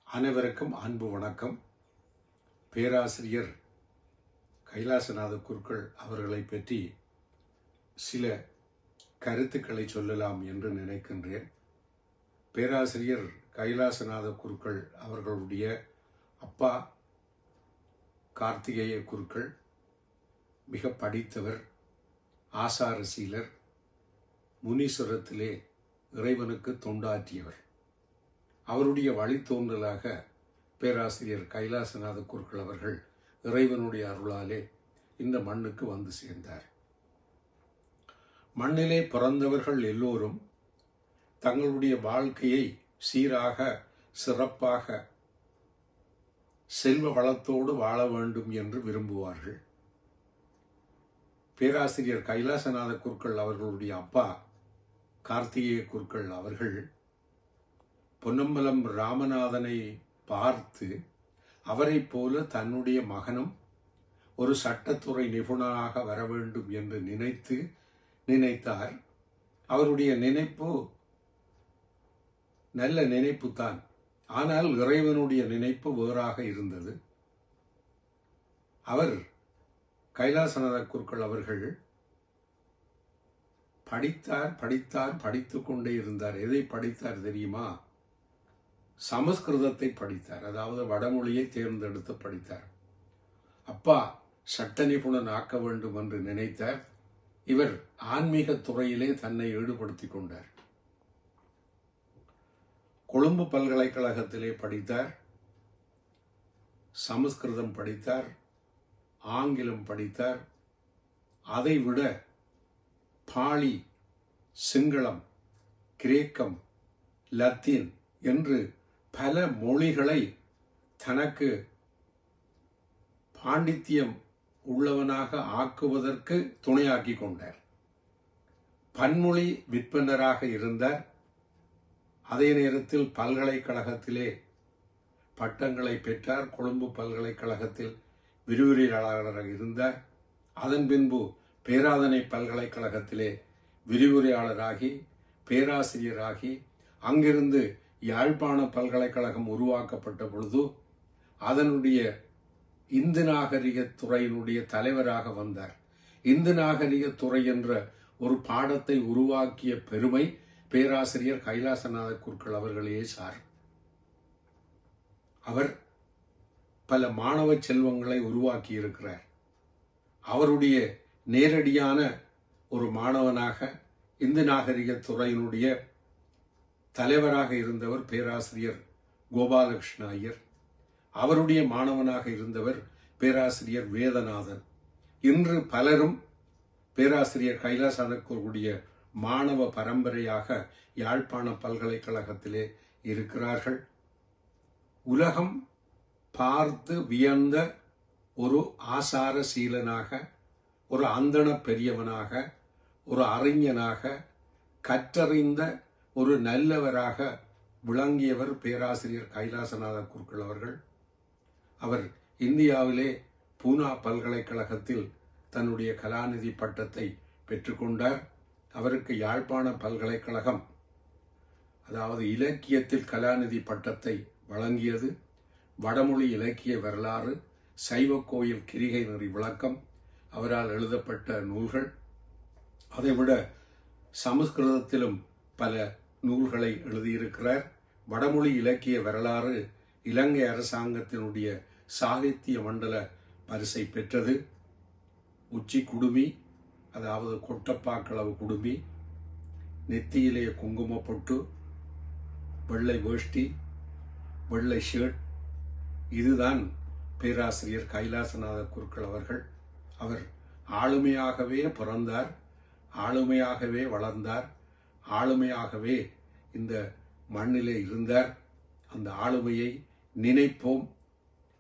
அனைவருக்கும் அன்பு வணக்கம். பேராசிரியர் கைலாசநாத குருக்கள் அவர்களை பற்றி சில கருத்துக்களை சொல்லலாம் என்று நினைக்கின்றேன். பேராசிரியர் கைலாசநாத குருக்கள் அவர்களுடைய அப்பா கார்த்திகேய குருக்கள் மிக படித்தவர், ஆசாரசீலர், முனீஸ்வரத்திலே இறைவனுக்கு தொண்டாற்றியவர். அவருடைய வழித்தோன்றலாக பேராசிரியர் கைலாசநாத குருக்கள் அவர்கள் இறைவனுடைய அருளாலே இந்த மண்ணுக்கு வந்து சேர்ந்தார். மண்ணிலே பிறந்தவர்கள் எல்லோரும் தங்களுடைய வாழ்க்கையை சீராக சிறப்பாக செல்வ வளத்தோடு வாழ வேண்டும் என்று விரும்புவார்கள். பேராசிரியர் கைலாசநாத குருக்கள் அவர்களுடைய அப்பா கார்த்திகேய குருக்கள் அவர்கள் பொன்னம்பலம் ராமநாதனை பார்த்து அவரைப் போல தன்னுடைய மகனும் ஒரு சட்டத்துறை நிபுணராக வர வேண்டும் என்று நினைத்தார். அவருடைய நினைப்பு நல்ல நினைப்பு தான். ஆனால் இறைவனுடைய நினைப்பு வேறாக இருந்தது. அவர் கைலாசநாத குருக்கள் அவர்கள் படித்துக் கொண்டே இருந்தார். எதை படித்தார் தெரியுமா? சமஸ்கிருதத்தை படித்தார். அதாவது வடமொழியை தேர்ந்தெடுத்து படித்தார். அப்பா சட்ட நிபுணன் ஆக்க வேண்டும் என்று நினைத்தார். இவர் ஆன்மீக துறையிலே தன்னை ஈடுபடுத்திக் கொண்டார். கொழும்பு பல்கலைக்கழகத்திலே படித்தார். சமஸ்கிருதம் படித்தார், ஆங்கிலம் படித்தார். அதைவிட பாலி, சிங்களம், கிரேக்கம், லத்தீன் என்று பல மொழிகளை தனக்கு பாண்டித்தியம் உள்ளவனாக ஆக்குவதற்கு துணையாக்கி கொண்டார். பன்மொழி விற்பனராக இருந்தார். அதே நேரத்தில் பல்கலைக்கழகத்திலே பட்டங்களை பெற்றார். கொழும்பு பல்கலைக்கழகத்தில் விரிவுரையாளராக இருந்தார். அதன் பின்பு பேராதனை பல்கலைக்கழகத்திலே விரிவுரையாளராகி பேராசிரியராகி அங்கிருந்து யாழ்ப்பாண பல்கலைக்கழகம் உருவாக்கப்பட்ட பொழுது அதனுடைய இந்து நாகரிக துறையினுடைய தலைவராக வந்தார். இந்து நாகரிக துறை என்ற ஒரு பாடத்தை உருவாக்கிய பெருமை பேராசிரியர் கைலாசநாத குருக்கள் அவர்களே சார். அவர் பல மாணவ செல்வங்களை உருவாக்கி இருக்கிறார். அவருடைய நேரடியான ஒரு மாணவனாக இந்து நாகரிக துறையினுடைய தலைவராக இருந்தவர் பேராசிரியர் கோபாலகிருஷ்ண ஐயர். அவருடைய மாணவனாக இருந்தவர் பேராசிரியர் வேதநாதன். இன்று பலரும் பேராசிரியர் கைலாசநாதனுடைய மாணவ பரம்பரையாக யாழ்ப்பாண பல்கலைக்கழகத்திலே இருக்கிறார்கள். உலகம் பார்த்து வியந்த ஒரு ஆசார சீலனாக, ஒரு அந்தண பெரியவனாக, ஒரு அறிஞனாக, கற்றறிந்த ஒரு நல்லவராக விளங்கியவர் பேராசிரியர் கைலாசநாத குருக்கள் அவர்கள். அவர் இந்தியாவிலே பூனா பல்கலைக்கழகத்தில் தன்னுடைய கலாநிதி பட்டத்தை பெற்றுக்கொண்டார். அவருக்கு யாழ்ப்பாண பல்கலைக்கழகம் அதாவது இலக்கியத்தில் கலாநிதி பட்டத்தை வழங்கியது. வடமொழி இலக்கிய வரலாறு, சைவ கோயில் கிரிகை நெறி விளக்கம் அவரால் எழுதப்பட்ட நூல்கள். அதைவிட சமஸ்கிருதத்திலும் பல நூல்களை எழுதியிருக்கிறார். வடமொழி இலக்கிய வரலாறு இலங்கை அரசாங்கத்தினுடைய சாகித்ய மண்டல பரிசை பெற்றது. உச்சி குடுமி, அதாவது கொட்டப்பாக்களவு குடுமி, நெத்தியிலே குங்கும பொட்டு, வெள்ளை வேஷ்டி, வெள்ளை ஷர்ட், இதுதான் பேராசிரியர் கைலாசநாத குருக்கள் அவர்கள். அவர் ஆளுமையாகவே பிறந்தார், ஆளுமையாகவே வளர்ந்தார், ஆளுமையாகவே இந்த மண்ணிலே இருந்தார். அந்த ஆளுமையை நினைப்போம்.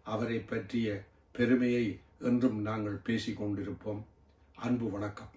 அவரை பற்றிய பெருமையை என்றும் நாங்கள் பேசிக் கொண்டிருப்போம். அன்பு வணக்கம்.